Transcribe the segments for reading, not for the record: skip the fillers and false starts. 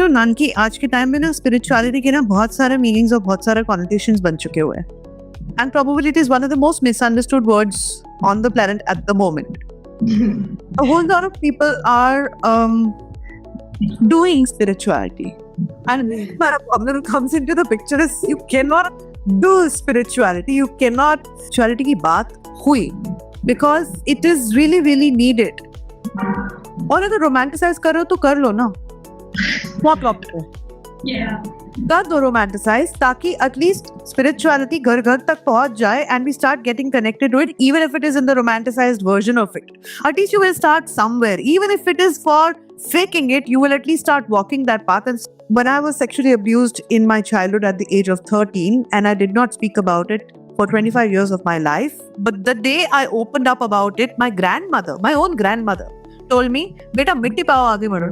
नानकी आज के टाइम में ना स्पिरिचुअलिटी के ना बहुत सारे मीनिंग्स और बहुत सारे कॉनोटेशंस बन चुके हुए हैं. And probably it is one of the most misunderstood words on the planet at the moment. A whole lot of people are doing spirituality. And my problem comes into the picture is you cannot do spirituality. You cannot spirituality की बात हुई because it is really really needed. और अगर romanticize कर रहे हो तो कर लो ना. What problem है? कर दो रोमांटिसाइज ताकि एटलीस्ट स्पिरिचुअलिटी घर घर तक पहुंच जाए and we start getting connected to it even if it is in the romanticized version of it. At least you will start somewhere even if it is for faking it, you will at least start walking that path. And when I was sexually abused in my childhood at the age of 13 and I did not speak about it for 25 years of my life, but the day I opened up about it, my grandmother, my own grandmother, told me, "Beta, mitti pao aage badho."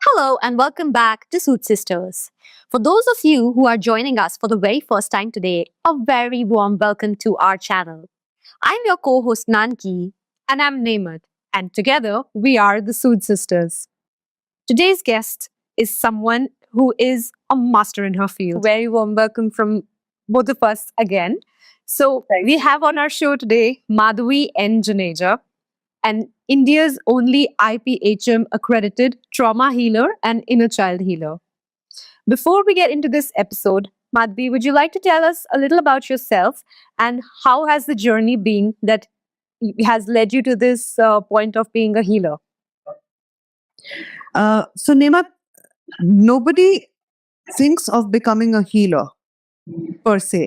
Hello and welcome back to Suit Sisters. For those of you who are joining us for the very first time today, a very warm welcome to our channel. I'm your co-host Nanki and I'm Nemat, and together we are the Suit Sisters. Today's guest is someone who is a master in her field. Very warm welcome from both of us again. So we have on our show today Madhavi N. Juneja, and India's only IPHM accredited trauma healer and inner child healer. Before we get into this episode, Madhavi, would you like to tell us a little about yourself and how has the journey been that has led you to this point of being a healer? So Nemat, nobody thinks of becoming a healer per se,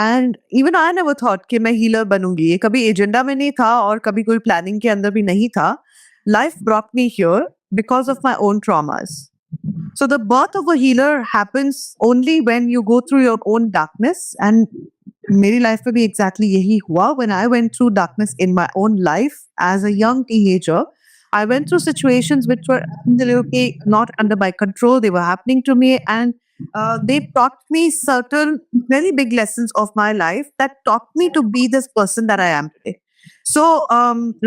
and even I never thought कि मैं healer बनूंगी. ये कभी agenda में नहीं था और कभी कोई प्लानिंग के अंदर भी नहीं था. Life brought me here because of my own traumas. So the birth of a healer happens only when you go through your own darkness. And मेरी लाइफ में भी एग्जैक्टली यही हुआ. When I went through darkness in my own life as a young teenager, I went through situations which were not under my control. They were happening to me, and they taught me certain very big lessons of my life that taught me to be this person that I am today. So,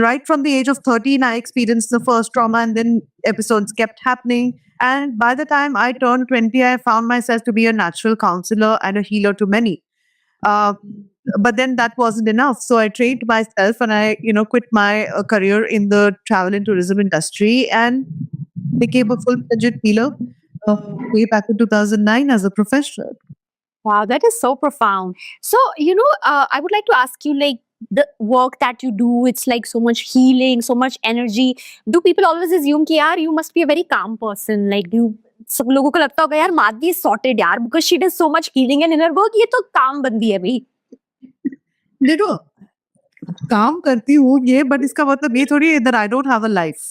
right from the age of 13, I experienced the first trauma, and then episodes kept happening. And by the time I turned 20, I found myself to be a natural counselor and a healer to many. But then that wasn't enough. So I trained myself and I, quit my career in the travel and tourism industry and became a full-fledged healer way back in 2009 as a professional. Wow, that is so profound. So, I would like to ask you, like, the work that you do, it's like so much healing, so much energy. Do people always assume कि यार you must be a very calm person? Like, सब लोगों को लगता होगा यार Madhavi is sorted यार because she does so much healing and inner work. ये तो काम बंदी है भाई. देखो, काम करती हूँ ये, बट इसका मतलब ये थोड़ी है that I don't have a life.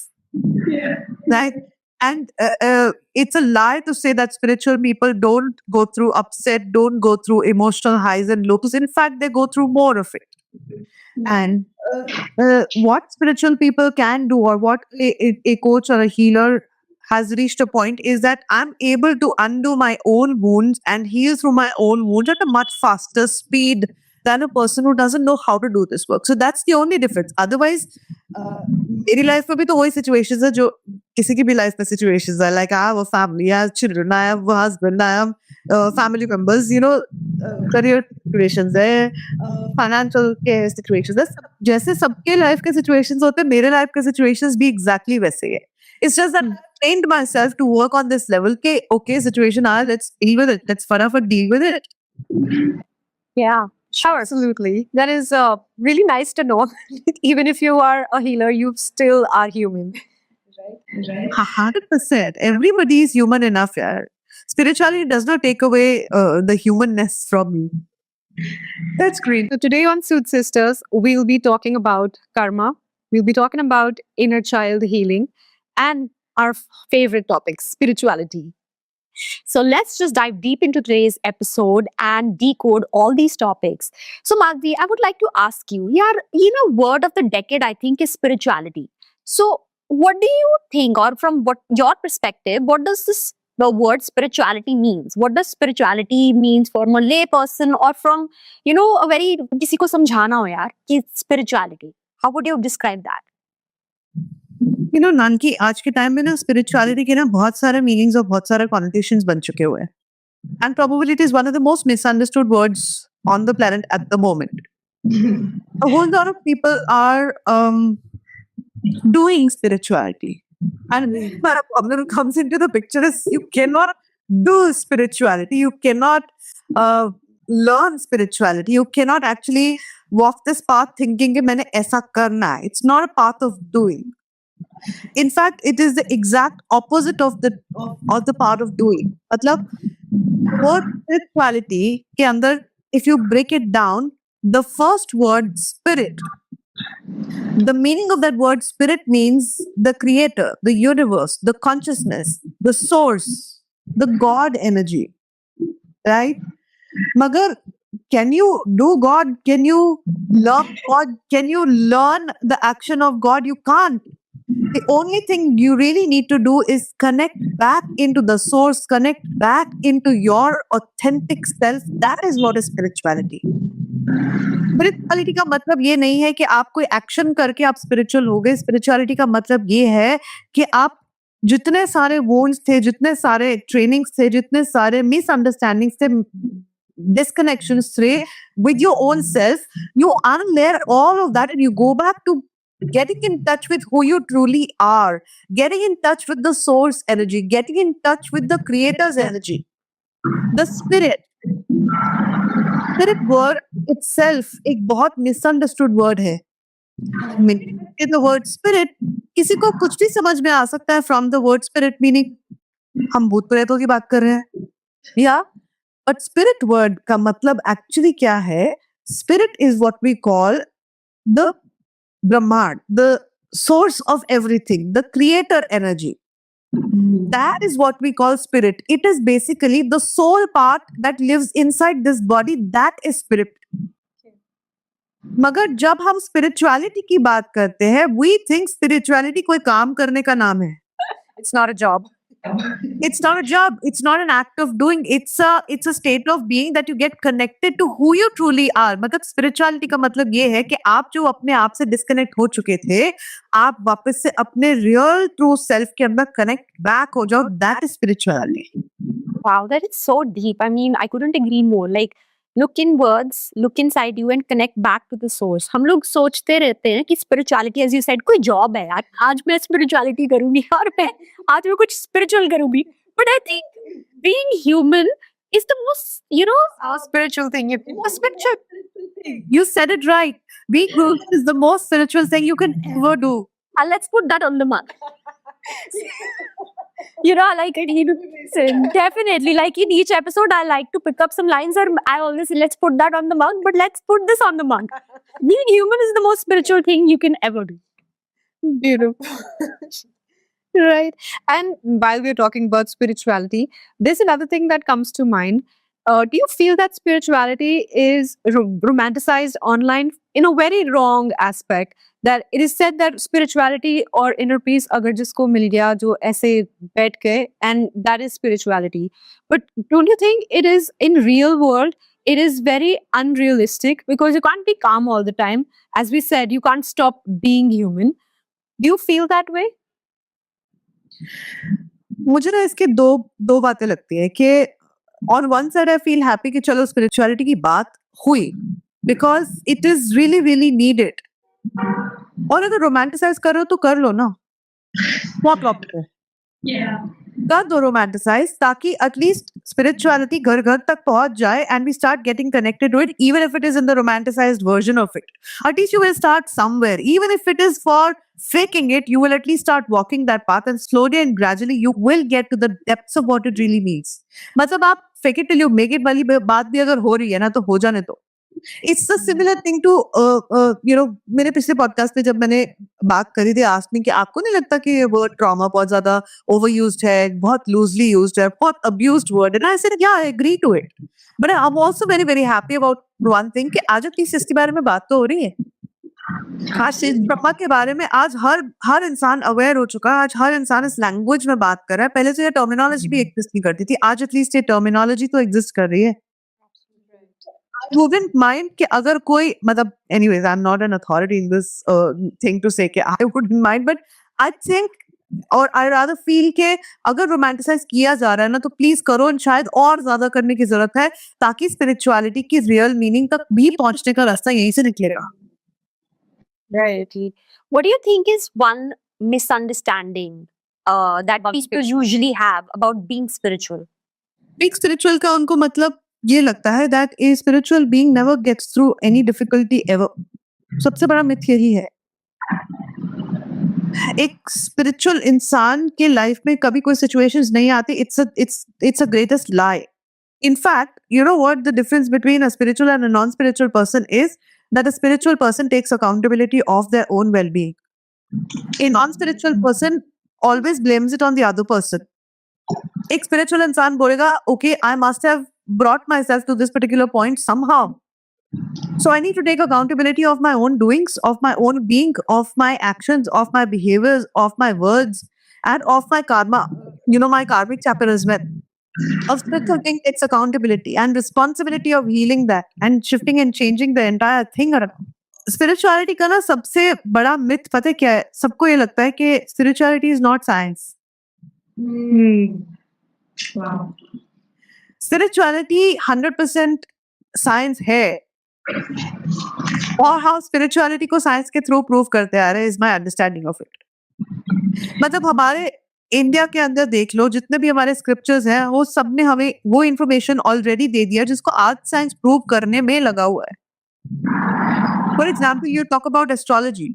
Right? And it's a lie to say that spiritual people don't go through upset, don't go through emotional highs and lows. In fact, they go through more of it. And what spiritual people can do, or what a coach or a healer has reached a point, is that I'm able to undo my own wounds and heal through my own wounds at a much faster speed than a person who doesn't know how to do this work. So that's the only difference. Otherwise, मेरी life में भी तो वही situations है जो किसी की भी लाइफ में situations है. Like I have a family, I have children, I have a husband, I have family members, career situations है, financial के situations है. जैसे सबके लाइफ के situations होते हैं, मेरे लाइफ के situations भी exactly वैसे ही है. It's just that I trained myself to work on this level के okay situation आया, let's deal with it, let's फटाफट deal with it. Yeah. Sure. Absolutely. That is really nice to know. Even if you are a healer, you still are human. Right. 100%. Everybody is human enough. Yeah. Spirituality does not take away the humanness from you. That's great. So today on Suit Sisters, we'll be talking about karma. We'll be talking about inner child healing and our favorite topic, spirituality. So let's just dive deep into today's episode and decode all these topics. So Madhavi, I would like to ask you, word of the decade, I think, is spirituality. So what do you think, or from what your perspective, what does this the word spirituality means. What does spirituality means from a lay person or from, a very किसी को समझाना हो यार कि spirituality. How would you describe that? Nanaki, आज के time में ना स्पिरिचुअलिटी के ना बहुत सारे मीनिंग्स और बहुत सारे कॉनोटेशंस बन चुके हुए हैं, and probably it is one of the most misunderstood words on the planet at the moment. A whole lot of people are doing spirituality, and where a problem comes into the picture is you cannot do spirituality, you cannot learn spirituality, you cannot actually walk this path thinking कि मैंने ऐसा करना है. It's not a path of doing. In fact, it is the exact opposite of the part of doing. मतलब word spirituality के अंदर, if you break it down, the first word spirit, the meaning of that word spirit means the creator, the universe, the consciousness, the source, the God energy, right? Magar, can you do God? Can you love God? Can you learn the action of God? You can't. The only thing you really need to do is connect back into the source, connect back into your authentic self. That is what is spirituality. Spirituality का मतलब ये नहीं है कि आप कोई action करके आप स्पिरिचुअल हो गए. स्पिरिचुअलिटी का मतलब ये है कि आप जितने सारे वोन्स थे, जितने सारे ट्रेनिंग्स थे, जितने सारे मिसअंडरस्टैंडिंग्स थे, disconnections थे with your own self, you unlayer all of that and you go back to getting in touch with who you truly are, getting in touch with the source energy, getting in touch with the creator's energy, the spirit. Spirit word itself एक बहुत misunderstood word है. The word spirit, किसी को कुछ भी समझ में आ सकता है from the word spirit, meaning हम भूत प्रेतों की बात कर रहे हैं, या but spirit word का मतलब actually क्या है? Spirit is what we call the Brahman, the source of everything, the creator energy. That is what we call spirit. It is basically the soul part that lives inside this body. That is spirit. मगर जब हम spirituality की बात करते हैं, we think spirituality कोई काम करने का नाम है. It's not a job. It's not a job. It's not an act of doing. It's a state of being that you get connected to who you truly are. मतलब spirituality का मतलब ये है कि आप जो अपने आप से disconnect हो चुके थे, आप वापस से अपने real true self के अंदर connect back हो जाओ. That is spirituality. Wow, that is so deep. I mean, I couldn't agree more. Like, look inwards, look inside you and connect back to the source. हम लोग सोचते रहते हैं कि spirituality, as you said, कोई job है यार. आज मैं spirituality करूँगी और मैं आज मैं कुछ spiritual करूँगी. But I think being human is the most, spiritual thing. Spiritual. You said it right. Being human is the most spiritual thing you can ever do. And let's put that on the mug. Definitely, like in each episode, I like to pick up some lines, or I always say, let's put that on the mug, but let's put this on the mug. Being human is the most spiritual thing you can ever do. Beautiful. Right. And while we're talking about spirituality, there's another thing that comes to mind. Do you feel that spirituality is romanticized online in a very wrong aspect? That it is said that spirituality or inner peace agar jisko mil gaya jo aise बैठ के, and that is spirituality. But don't you think it is in real world, it is very unrealistic because you can't be calm all the time. As we said, you can't stop being human. Do you feel that way? मुझे ना इसके दो बातें लगती है कि on one side I feel happy कि चलो spirituality की बात हुई because it is really really needed. और अगर रोमांटिसाइज कर रहे हो तो कर लो ना, what problem है? कर दो रोमांटिसाइज ताकि एटलीस्ट स्पिरिचुअलिटी घर घर तक पहुंच जाए and we start getting connected to it, even if it is in the romanticized version of it. At least you will start somewhere, even if it is for faking it, you will at least start walking that path and slowly and gradually you will get to the depths of what it really means. मतलब आप fake it till you make it वाली बात भी अगर हो रही है ना तो हो जाने दो. It's a similar thing to मेरे पिछले पॉडकास्ट में जब मैंने बात करी थी, asked me कि आपको नहीं लगता कि ये वर्ड ट्रॉमा बहुत ज्यादा overused है, बहुत loosely used है, बहुत abused word है? And I said yeah, I agree to it, but I'm also very very happy about one thing कि आज at least इसके बारे में बात तो हो रही है. आज चेतन ब्रह्मा के बारे में आज हर इंसान अवेयर हो चुका है, आज हर इंसान इस लैंग्वेज में बात कर रहा है। पहले तो ये टर्मिनोलॉजी भी एग्जिस्ट नहीं करती थी, आज एटलीस्ट ये टर्मिनोलॉजी तो एग्जिस्ट कर रही है। आई वुडंट माइंड कि अगर कोई मतलब anyways I am not an authority in this thing to say कि I wouldn't mind, but I think और आई रादर फील के अगर रोमांटिसाइज किया जा रहा है ना तो प्लीज करो, और शायद और ज्यादा करने की जरूरत है ताकि स्पिरिचुअलिटी की रियल मीनिंग तक भी पहुंचने का रास्ता यहीं से निकलेगा। Right. What do you think is one misunderstanding that About people usually have about being spiritual? Being spiritual का उनको मतलब ये लगता है that a spiritual being never gets through any difficulty ever. सबसे बड़ा मिथ यही है। एक स्पिरिचुअल इंसान के लाइफ में कभी कोई सिचुएशंस नहीं आती। It's a greatest lie. In fact, you know what the difference between a spiritual and a non-spiritual person is? That a spiritual person takes accountability of their own well-being. A non-spiritual person always blames it on the other person. एक spiritual इंसान बोलेगा, okay, I must have brought myself to this particular point somehow. So I need to take accountability of my own doings, of my own being, of my actions, of my behaviors, of my words, and of my karma. You know, my karmic chapter as well. Of spiritual thing takes accountability and responsibility of healing that and shifting and changing the entire thing around. Spirituality का ना सबसे बड़ा myth पता है क्या है? सबको ये लगता है कि spirituality is not science. Wow. Spirituality 100% science है, और how स्पिरिचुअलिटी को साइंस के थ्रू प्रूव करते आ रहे हैं is my understanding of it. मतलब हमारे इंडिया के अंदर देख लो, जितने भी हमारे स्क्रिप्चर्स हैं वो सब ने हमें वो इन्फॉर्मेशन ऑलरेडी दे दिया जिसको आज साइंस प्रूव करने में लगा हुआ है। For example, you talk about astrology,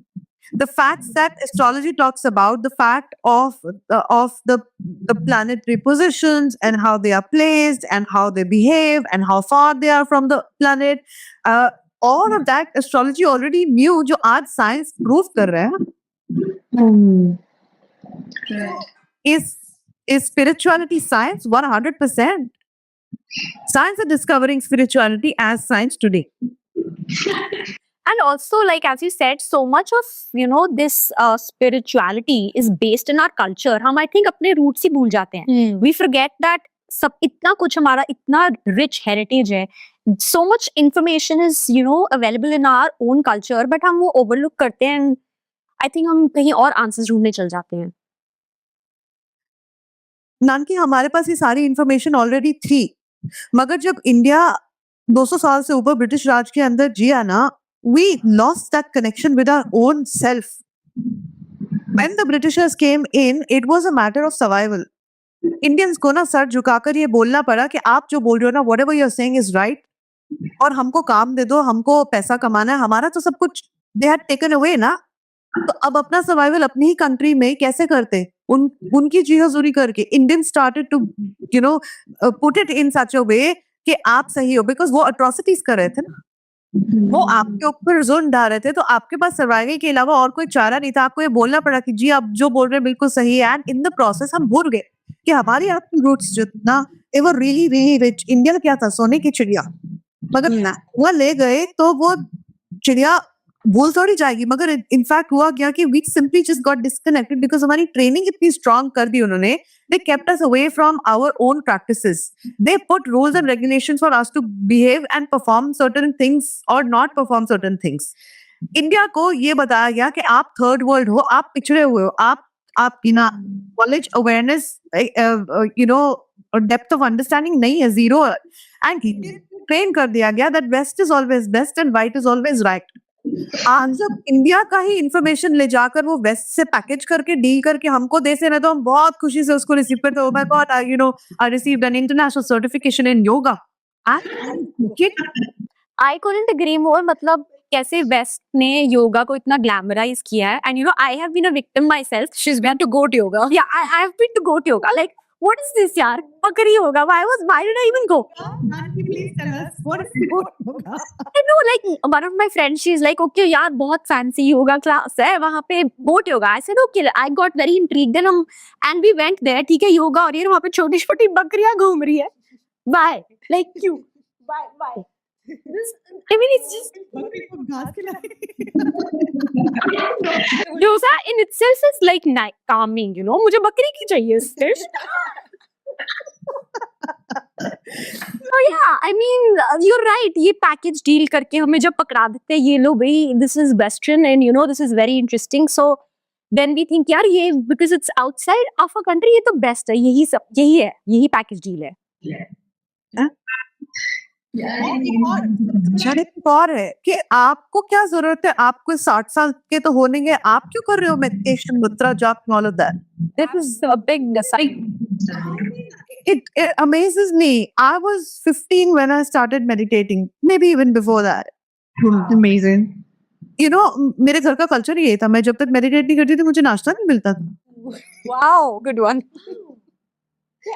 the facts that astrology talks about, the fact of the planetary positions and how they are placed and how they behave and how far they are from the planet, all of that astrology already knew, जो आज science prove कर रहा है। Is spirituality science? 100%. Science is discovering spirituality as science today. And also, like as you said, so much of this spirituality is based in our culture. हम I think अपने roots ही भूल जाते हैं. We forget that सब इतना कुछ हमारा इतना rich heritage है. So much information is available in our own culture, but हम वो overlook करते हैं. And I think हम कहीं और answers ढूंढने चल जाते हैं. नानकी, हमारे पास ये सारी इंफॉर्मेशन ऑलरेडी थी, मगर जब इंडिया 200 साल से ऊपर ब्रिटिश राज के अंदर जिया ना, we lost that connection with our own self. When the Britishers came in, it was a matter of survival. Indians को ना सर झुकाकर ये बोलना पड़ा कि आप जो बोल रहे हो ना, whatever you're saying is right, और हमको काम दे दो, हमको पैसा कमाना है, हमारा तो सब कुछ they had taken away ना। तो अब अपना सर्वाइवल अपनी ही कंट्री में कैसे करते? उनकी जी हजूरी करके Indian started to put it in such a way कि आप सही हो, बिकॉज वो अट्रॉसिटीज कर रहे थे ना, वो आपके ऊपर जुल्म डाल रहे थे, तो आपके पास सर्वाइवल के अलावा और कोई चारा नहीं था। आपको ये बोलना पड़ा कि जी आप जो बोल रहे हैं बिल्कुल सही है। एंड इन द प्रोसेस हम भूल गए कि हमारी आपकी रूट्स जो ना they were really really rich. India क्या था? सोने की चिड़िया। मगर वो ले गए तो वो चिड़िया भूल थोड़ी जाएगी, मगर इनफैक्ट हुआ क्या कि we simply just got disconnected because हमारी ट्रेनिंग इतनी स्ट्रांग कर दी उन्होंने। They kept us away from our own practices. They put rules and regulations for us to behave and perform certain things और not perform certain things. India को ये बताया गया कि आप थर्ड वर्ल्ड हो, आप पिछड़े हुए हो, आपकी ना knowledge awareness depth of understanding नहीं है, जीरो है। एंड ट्रेन कर दिया गया that west is always best and right is always right. आज जब इंडिया का ही इंफॉर्मेशन ले जाकर वो वेस्ट से पैकेज करके डील करके हमको दे से ना, तो हम बहुत खुशी से उसको रिसीव करते। Oh my God, I received an international certification in yoga. I couldn't agree more. मतलब कैसे वेस्ट ने योगा को इतना ग्लैमराइज किया है। And I have been a victim myself. She's been to go to yoga. Yeah, I have been to go to yoga. Like, what is this, yaar? Bhakri yoga. Why did I even go? Please tell us what is yoga? I know, like, one of my friends, she's like, okay, यार बहुत fancy yoga class है वहाँ पे, boat yoga. I said, okay, I got very intrigued and we went there. ठीक है, योगा और ये वहाँ पे छोटी-छोटी बकरियाँ घूम रही है. Why? Like, क्यों? Why? This, I mean, it's just. बकरी को घास खिलाई। Dosa in itself is like calming, you know. मुझे बकरी की चाहिए fish. So yeah, I mean, you're right. ये package deal करके हमें जब पकड़ा देते हैं ये लो भाई, this is Western and you know this is very interesting. So then we think यार ये because it's outside of a country ये तो best है, यही सब यही है, यही package deal है. अच्छा एक और है कि आपको क्या जरूरत है, आपको 60 साल के तो होने, आप क्यों कर रहे हो meditation, मुद्रा, jap, and all of that? That is a big aside. It amazes me. I was 15 when I started meditating, maybe even before that. Amazing. You know, मेरे घर का कल्चर यही था, मैं जब तक मेडिटेट नहीं करती थी मुझे नाश्ता नहीं मिलता था. Wow, good one.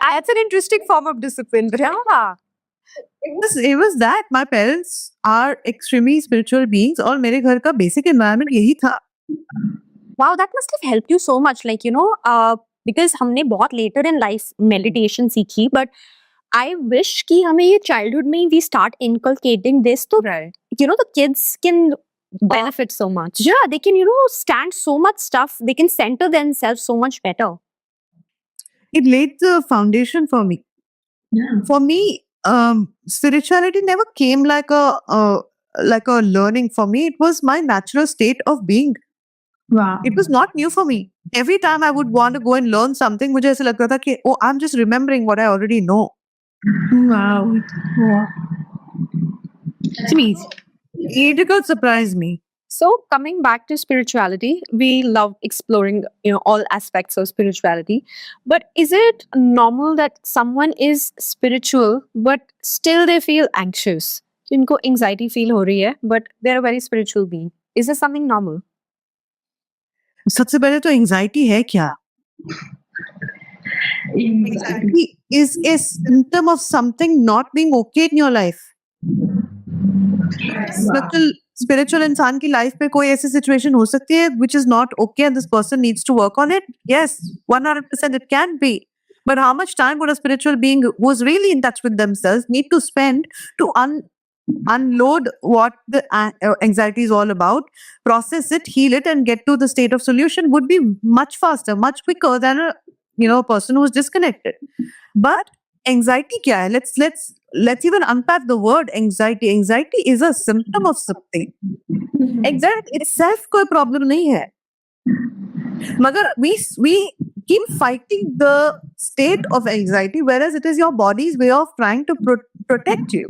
That's an interesting form of discipline. Yeah. It was that my parents are extremely spiritual beings और मेरे घर का basic environment यही था. Wow, that must have helped you so much. Like, you know, because हमने बहुत later in life meditation सीखी, but I wish कि हमें ये childhood में we start inculcating this, तो you know the kids can benefit so much. Yeah, they can, you know, stand so much stuff. They can center themselves so much better. It laid the foundation for me. Yeah. For me, spirituality never came like a learning for me. It was my natural state of being. Wow. It was not new for me. Every time I would want to go and learn something, मुझे ऐसा लगता था कि oh, I'm just remembering what I already know. Wow. Wow. It's amazing. It could surprise me. So coming back to spirituality, we love exploring, you know, all aspects of spirituality. But is it normal that someone is spiritual but still they feel anxious? इनको anxiety feel हो रही है, but they're a very spiritual being. Is this something normal? सबसे पहले तो anxiety है क्या? Anxiety is a symptom of something not being okay in your life. Spiritual इंसान की लाइफ में कोई ऐसी सिचुएशन हो सकती है which is not okay and this person needs to work on it. Yes, 100% it can be. But how much time would a spiritual being who's really in touch with themselves need to spend to unload what the anxiety is all about, process it, heal it, and get to the state of solution would be much faster, much quicker than a person who's disconnected. But anxiety kya hai? Let's even unpack the word anxiety. Anxiety is a symptom of something. Anxiety itself कोई problem नहीं है. मगर we keep fighting the state of anxiety, whereas it is your body's way of trying to protect you.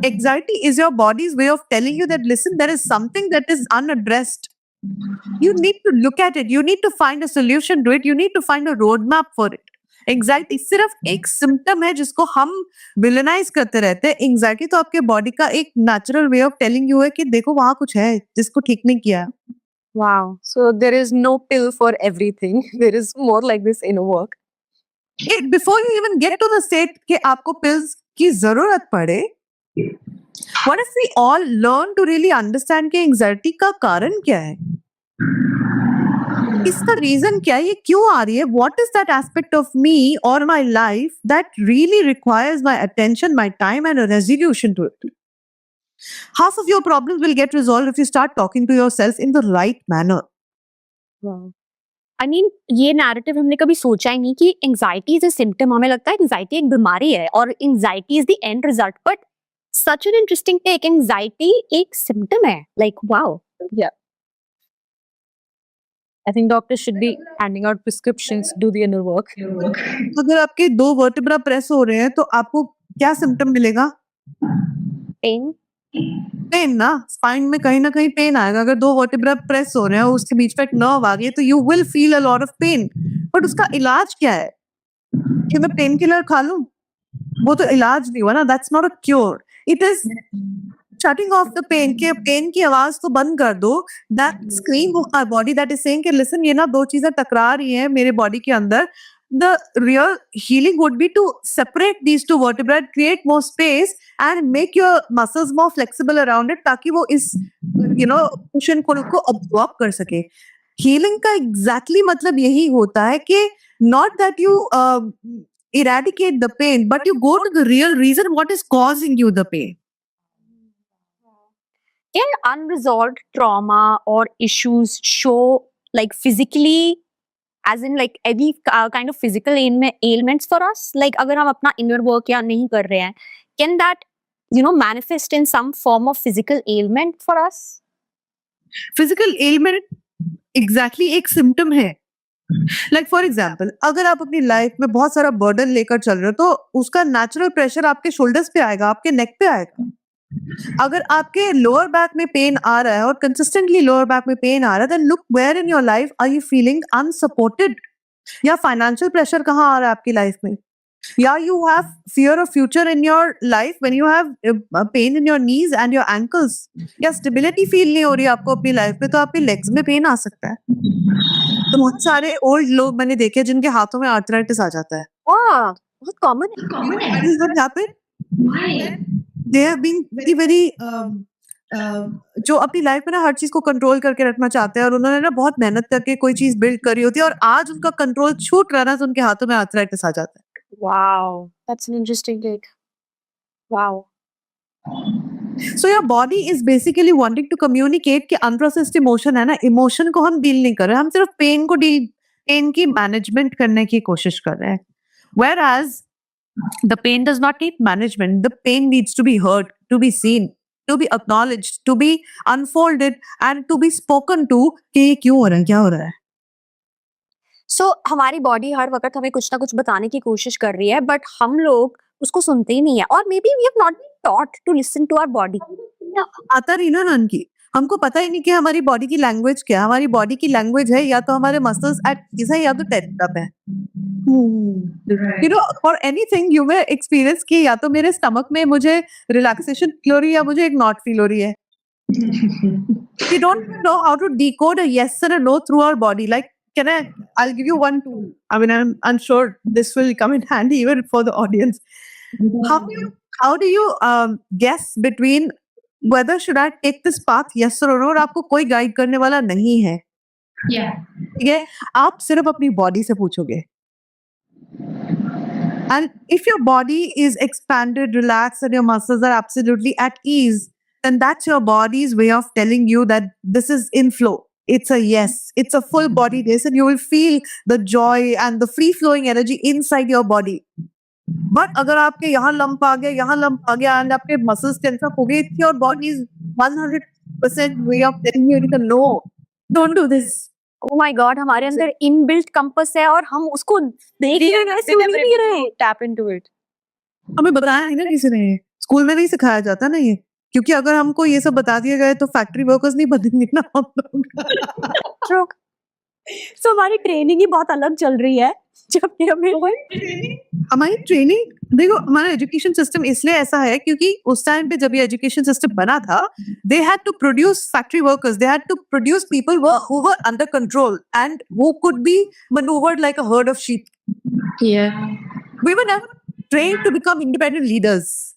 Anxiety is your body's way of telling you that, listen, there is something that is unaddressed. You need to look at it. You need to find a solution to it. You need to find a roadmap for it. Anxiety सिर्फ एक symptom है जिसको हम विलेनाइज करते रहते हैं. Anxiety तो आपके बॉडी का एक natural way of telling you है कि देखो वहां कुछ है जिसको ठीक नहीं किया. Wow. So there is no pill for everything. There is more like this inner work. Before you even get to the state कि आपको pills की जरूरत पड़े, what if we all learn to really understand कि anxiety का कारण क्या है, इसका रीजन क्या है, ये क्यों आ रही है, what is that aspect of me or my life that really requires my attention, my time and a resolution to it. Half of your problems will get resolved if you start talking to yourself in the right manner. Wow. I mean, ये narrative हमने कभी सोचा ही नहीं कि anxiety is a symptom. हमें लगता है anxiety एक बीमारी है और anxiety is the end result. But such an interesting take. Anxiety एक symptom है. Like, wow. Yeah. I think doctors should be handing out prescriptions, do the inner work. अगर आपके 2 वर्टिब्रा प्रेस हो रहे हैं तो आपको क्या सिम्टम मिलेगा? Pain. पेन ना, स्पाइन में कहीं ना कहीं पेन आएगा. अगर 2 वर्टिब्रा प्रेस हो रहे हैं उसके बीच में एक नर्व आ गई है तो you will feel a lot of pain. But उसका इलाज क्या है? कि मैं पेन किलर खा लूं? वो तो इलाज नहीं हुआ ना. That's not a cure. It is shutting off the pain. के पेन की आवाज तो बंद कर दो. That scream of my body that is saying कि listen, ये ना 2 चीजें टकरा रही हैं मेरे बॉडी के अंदर. The real healing would be to separate these 2 vertebrae, create more space and make your muscles more flexible around it ताकि वो इस cushion को absorb कर सके. Healing का exactly मतलब यही होता है कि not that you eradicate the pain, but you go to the real reason what is causing you the pain. Can unresolved trauma or issues show like physically, as in like any kind of physical ailments for us? Like अगर हम अपना inner work या नहीं कर रहे हैं, can that manifest in some form of physical ailment for us? Physical element exactly एक symptom है. लाइक फॉर एग्जाम्पल, अगर आप अपनी लाइफ में बहुत सारा बर्डन लेकर चल रहे हो तो उसका नेचुरल प्रेशर आपके शोल्डर्स पे आएगा, आपके नेक पे आएगा. अगर आपके लोअर बैक में पेन आ रहा है और कंसिस्टेंटली लोअर बैक में पेन आ रहा है, then look where in your life are you feeling unsupported. या फाइनेंशियल प्रेशर कहाँ आ रहा है आपकी लाइफ में, या you have fear of future in your life when you have pain in your knees and your ankles. या stability feel नहीं हो रही आपको अपनी लाइफ में, तो आपके लेग्स में पेन आ सकता है. तो बहुत सारे ओल्ड लोग मैंने देखे जिनके हाथों में आर्थराइटिस आ जाता है. वाह, बहुत कॉमन है. Why does that happen? They have been very very जो अपनी लाइफ में ना हर चीज को कंट्रोल करके रखना चाहते हैं और उन्होंने ना बहुत मेहनत करके कोई चीज बिल्ड करी होती है और आज उनका कंट्रोल छूट रहा है ना, तो उनके हाथों में आर्थराइटिस आ जाता है. Wow, that's an interesting take. Wow. So your body is basically wanting to communicate कि unprocessed emotion है ना, emotion को हम डील नहीं कर रहे, हम सिर्फ पेन की मैनेजमेंट करने की कोशिश कर रहे हैं. Whereas the pain does not need management. The pain needs to be heard, to be seen, to be acknowledged, to be unfolded and to be spoken to कि ये क्यों हो रहा है, क्या हो रहा है. So हमारी बॉडी हर वक्त हमें कुछ ना कुछ बताने की कोशिश कर रही है, बट हम लोग उसको सुनते ही नहीं है. और maybe we have not been taught to listen to our body. आता रही ना नन की, हमको पता ही नहीं कि हमारी बॉडी की लैंग्वेज क्या है. हमारी बॉडी की लैंग्वेज है या तो हमारे मसल्स एट पीस है या तो टेंट अप है. You know, for anything you may experience कि या तो मेरे स्टमक में मुझे रिलैक्सेशन फील हो रही है या मुझे एक नॉट फील हो रही है. We don't know how to decode a yes and a no through our body. Like, I'll give you one tool. I mean, I'm sure this will come in handy even for the audience. How do you guess between whether should I take this path, yes or no? और आपको कोई guide करने वाला नहीं है. ठीक है, आप सिर्फ अपनी बॉडी से पूछोगे. And if your body is expanded, relaxed, and your muscles are absolutely at ease, then that's your body's way of telling you that this is in flow. It's a yes. It's a full body yes, and you will feel the joy and the free flowing energy inside your body. But अगर आपके यहाँ lump आ गया and आपके muscles tense up हो गए, it's your body's 100% way of telling you that no, don't do this. Oh my God, हमारे अंदर inbuilt compass है और हम उसको देख नहीं रहे, सुन ही नहीं रहे. Tap into it. हमें बताया नहीं ना किसी ने, स्कूल में नहीं सिखाया जाता ना ये, क्योंकि अगर हमको ये सब बता दिया गया तो फैक्ट्री वर्कर्स नहीं बनेंगे ना हम लोग. So हमारी ट्रेनिंग ही बहुत अलग चल रही है. जबकि हमारी ट्रेनिंग देखो, हमारा एजुकेशन सिस्टम इसलिए ऐसा है क्योंकि उस टाइम पे जब ये एजुकेशन सिस्टम बना था, they had to produce factory workers, they had to produce people who were under control and who could be maneuvered like a herd of sheep. Yeah. We were never trained to become independent leaders.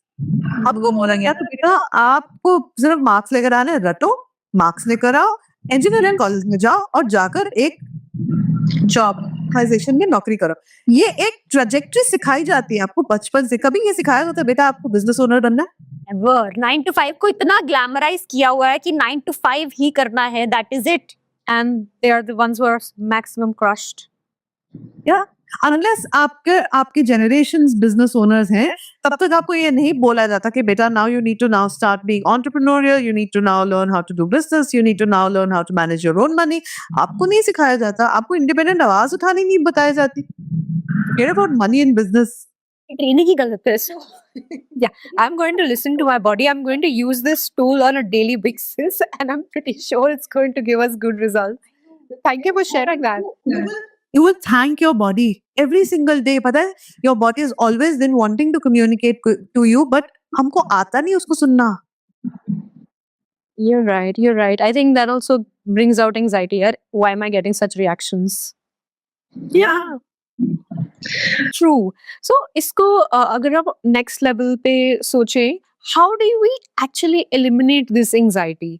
आपको बोलेंगे तो बेटा आपको सिर्फ marks लेकर आने, रटो, marks लेकर आओ, इंजीनियरिंग कॉलेज में जाओ और जाकर एक जॉब ऑर्गेनाइजेशन में नौकरी करो. ये एक ट्रेजेक्टरी सिखाई जाती है आपको बचपन से. कभी ये सिखाया होता है बेटा आपको बिजनेस ओनर बनना है? नेवर. 9 to 5 को इतना ग्लैमराइज किया हुआ है कि 9 to 5 ही करना है, that is it. And they are the ones who are maximum crushed. या अनलेस आपके जनरेशंस बिजनेस ओनर्स हैं, तब तक आपको ये नहीं बोला जाता कि बेटा now you need to now start being entrepreneurial, you need to now learn how to do business, you need to now learn how to manage your own money. आपको नहीं सिखाया जाता, आपको इंडिपेंडेंट आवाज उठानी नहीं बताई जाती. Forget about money in business. Training ही गलत है. Yeah, I'm going to listen to my body. I'm going to use this tool on a daily basis, and I'm pretty sure it's going to give us good results. Thank you for sharing that. You will thank your body every single day. पता है, your body has always been wanting to communicate to you, but हमको आता नहीं उसको सुनना. You're right. You're right. I think that also brings out anxiety. Yaar, why am I getting such reactions? Yeah. True. So, इसको अगर आप next level पे सोचें, how do we actually eliminate this anxiety?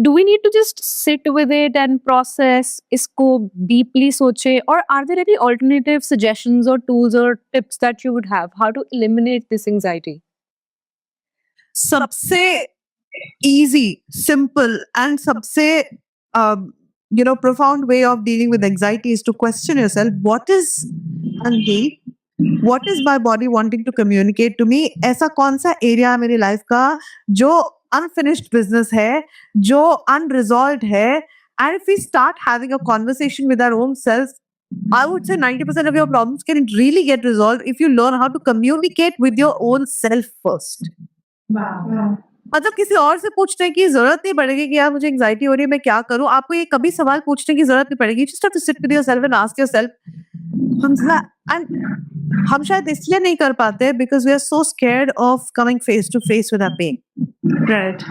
Do we need to just sit with it and process इसको deeply सोचें, or are there any alternative suggestions or tools or tips that you would have how to eliminate this anxiety? सबसे easy, simple, and सबसे profound way of dealing with anxiety is to question yourself: what is unhealed? What is my body wanting to communicate to me? ऐसा कौन सा area है मेरी life का जो unfinished business है, जो unresolved है? And if we start having a conversation with our own self, I would say 90% of your problems can really get resolved if you learn how to communicate with your own self first. मतलब किसी और से पूछने की जरूरत नहीं पड़ेगी कि यार मुझे एंजाइटी हो रही है, मैं क्या करूं? आपको ये कभी सवाल पूछने की जरूरत नहीं पड़ेगी. Just have to sit with yourself and ask yourself. हम शायद इसलिए नहीं कर पाते because we are so scared of coming face to face with our pain. Right.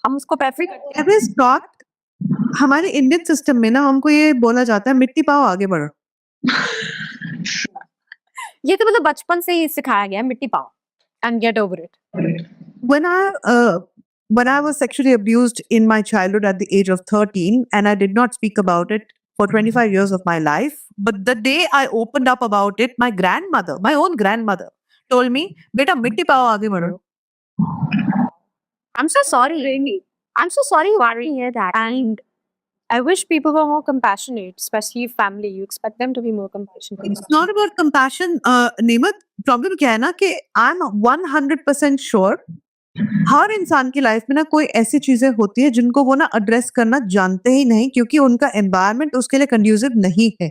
हम उसको प्रेफर करते हैं. It is not. हमारे इंडियन सिस्टम में ना हमको ये बोला जाता है मिट्टी पाओ आगे बढ़ो. ये तो मतलब बचपन से ही सिखाया गया है, मिट्टी पाओ and get over it. When I was sexually abused in my childhood at the age of 13, and I did not speak about it for 25 years of my life, but the day I opened up about it, my grandmother, my own grandmother, told me, "Beta, mitti pao aage badho." I'm so sorry. I'm so sorry you are to hear that. And I wish people were more compassionate, especially family. You expect them to be more compassionate. It's not about compassion, Nemat. Problem क्या है ना कि I'm 100% sure हर इंसान की life में ना कोई ऐसी चीजें होती है जिनको वो ना एड्रेस करना जानते ही नहीं क्योंकि उनका एनवायरनमेंट उसके लिए कंड्यूसिव नहीं है.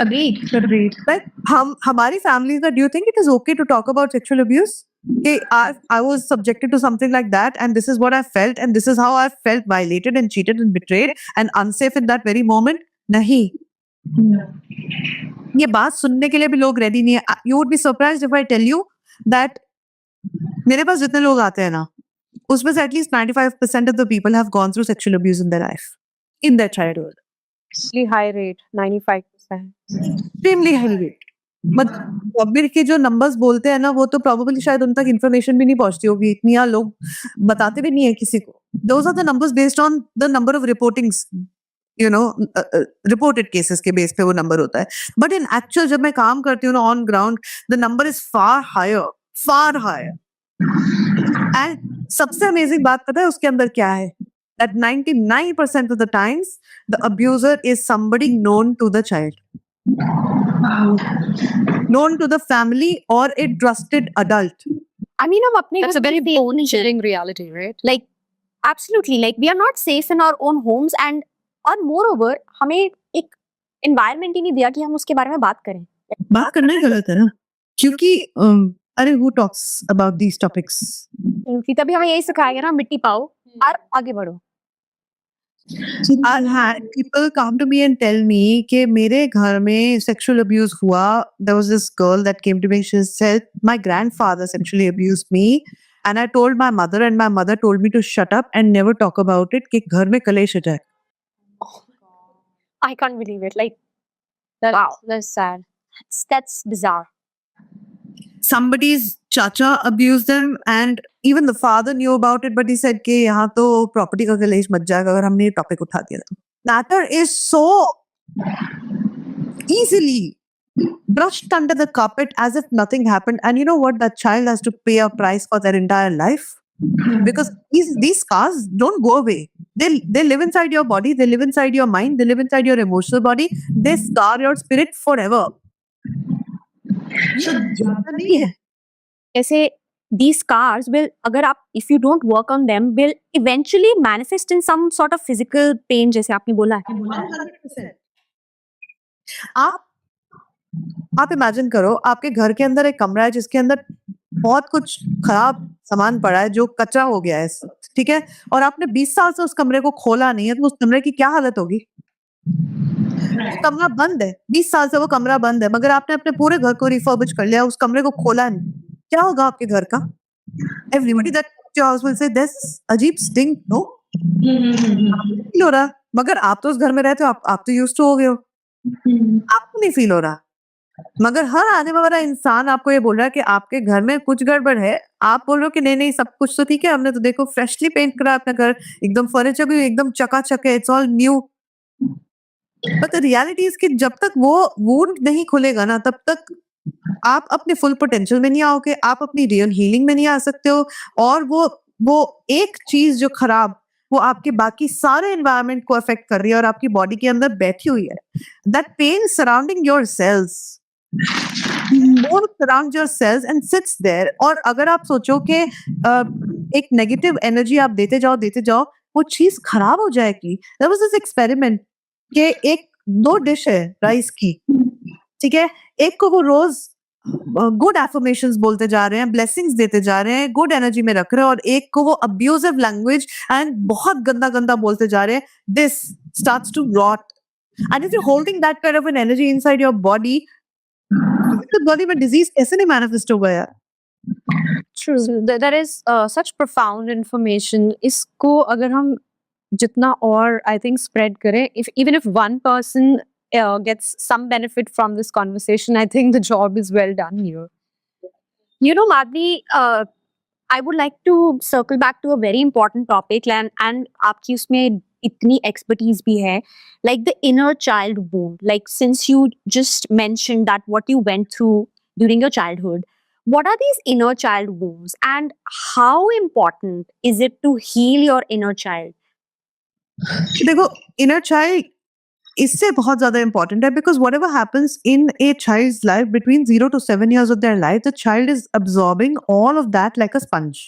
Agreed. Like हमारी फैमिली का, do you think it is okay to talk about sexual abuse? Hey, I was subjected to something like that and this is what I felt and this is how I felt violated and cheated and betrayed and unsafe in that very moment. नहीं. ये बात सुनने के लिए भी लोग ready नहीं है. You would be surprised if I tell you that मेरे पास जितने लोग आते हैं ना उसमें से at least 95% of the people have gone through sexual abuse in their life, in their childhood. Really high rate, 95%. Extremely high rate. मतलब अमीर के जो नंबर्स बोलते हैं ना वो तो probably शायद उन तक इन्फॉर्मेशन भी नहीं पहुंचती होगी, इतनी लोग बताते भी नहीं है किसी को. Those are the numbers based on the number of reportings, reported cases के बेस पे वो नंबर होता है. But in actual जब मैं काम करती हूँ ना on ground, the number is far higher. And सबसे अमेजिंग बात पता है उसके अंदर क्या है? That 99% of the times the abuser is somebody known to the child, known to the family or a trusted adult. I mean, हम अपने That's a very bone-chilling reality, right? like absolutely, like we are not safe in our own homes and moreover हमें एक environment ही नहीं दिया कि हम उसके बारे में बात करें. बात करना ही गलत है ना क्योंकि अरे who talks about these topics? क्योंकि तभी हमें यही सिखाया गया ना मिट्टी पाओ और आगे बढ़ो. I've had people come to me and tell me कि मेरे घर में sexual abuse हुआ. There was this girl that came to me. She said my grandfather sexually abused me, and I told my mother, and my mother told me to shut up and never talk about it. कि घर में कलेश हो जाए. I can't believe it. Like That's sad. that's bizarre. Somebody's chacha abused them, and even the father knew about it, but he said कि यहाँ तो property का कलेश मच जाएगा अगर हमने ये topic उठा दिया तो. Matter is so easily brushed under the carpet as if nothing happened, and you know what? That child has to pay a price for their entire life because these scars don't go away. They live inside your body, they live inside your mind, they live inside your emotional body. They scar your spirit forever. So ज़्यादा नहीं है. ऐसे these scars will अगर आप if you don't work on them will eventually manifest in some sort of physical pain जैसे आपने बोला है. 100%. आप इमेजिन करो आपके घर के अंदर एक कमरा है जिसके अंदर बहुत कुछ खराब सामान पड़ा है जो कचरा हो गया है, ठीक है, और आपने 20 साल से उस कमरे को खोला नहीं है तो उस कमरे की क्या हालत होगी? कमरा बंद है, 20 साल से वो कमरा बंद है, मगर आपने अपने पूरे घर को रिफर्बिश कर लिया, उस कमरे को खोला नहीं, क्या होगा आपके घर का? Everybody that your house will say this अजीब stink, no? फील हो रहा, मगर आप तो उस घर में रहते हो, आप तो यूज्ड टू हो गए हो, आपको नहीं फील हो रहा. मगर हर आने वाला इंसान आपको ये बोल रहा है कि आपके घर में कुछ गड़बड़ है, आप बोल रहे हो कि नहीं सब कुछ तो ठीक है, हमने तो देखो फ्रेशली पेंट करा अपना घर, एकदम फर्नीचर भी एकदम चकाचक है, it's all new. But the reality is कि जब तक वो वुंड नहीं खुलेगा ना तब तक आप अपने फुल पोटेंशियल में नहीं आओगे, आप अपनी रियल हीलिंग में नहीं आ सकते हो, और वो एक चीज जो खराब, वो आपके बाकी सारे एनवायरनमेंट को अफेक्ट कर रही है और आपकी बॉडी के अंदर बैठी हुई है. That pain surrounding your cells, more around your cells and sits there. और अगर आप सोचो कि एक नेगेटिव एनर्जी आप देते जाओ, वो चीज खराब हो जाएगी. देयर वाज दिस एक्सपेरिमेंट कि एक 2 डिश है राइस की, ठीक है? एक को वो रोज गुड एफर्मेशंस बोलते जा रहे हैं, ब्लेसिंग्स देते जा रहे हैं, गुड एनर्जी में रख रहे हैं, और एक को वो अब्यूजिव लैंग्वेज एंड बहुत गंदा बोलते जा रहे हैं. This starts to rot. And if you holding that kind of an energy inside your body, physical body में डिजीज कैसे नहीं मैनिफेस्ट होगा यार? True. So there is such profound information. इसको अगर हम जितना और I think spread करें, if even if one person gets some benefit from this conversation, I think the job is well done here. You know, Madhvi, I would like to circle back to a very important topic, and आपकी उसमें इतनी expertise भी है, like the inner child wound. Like since you just mentioned that what you went through during your childhood, what are these inner child wounds, and how important is it to heal your inner child? देखो, inner child इससे बहुत ज्यादा important है, because whatever happens in a child's life between 0 to 7 years of their life, the child is absorbing all of that like a sponge.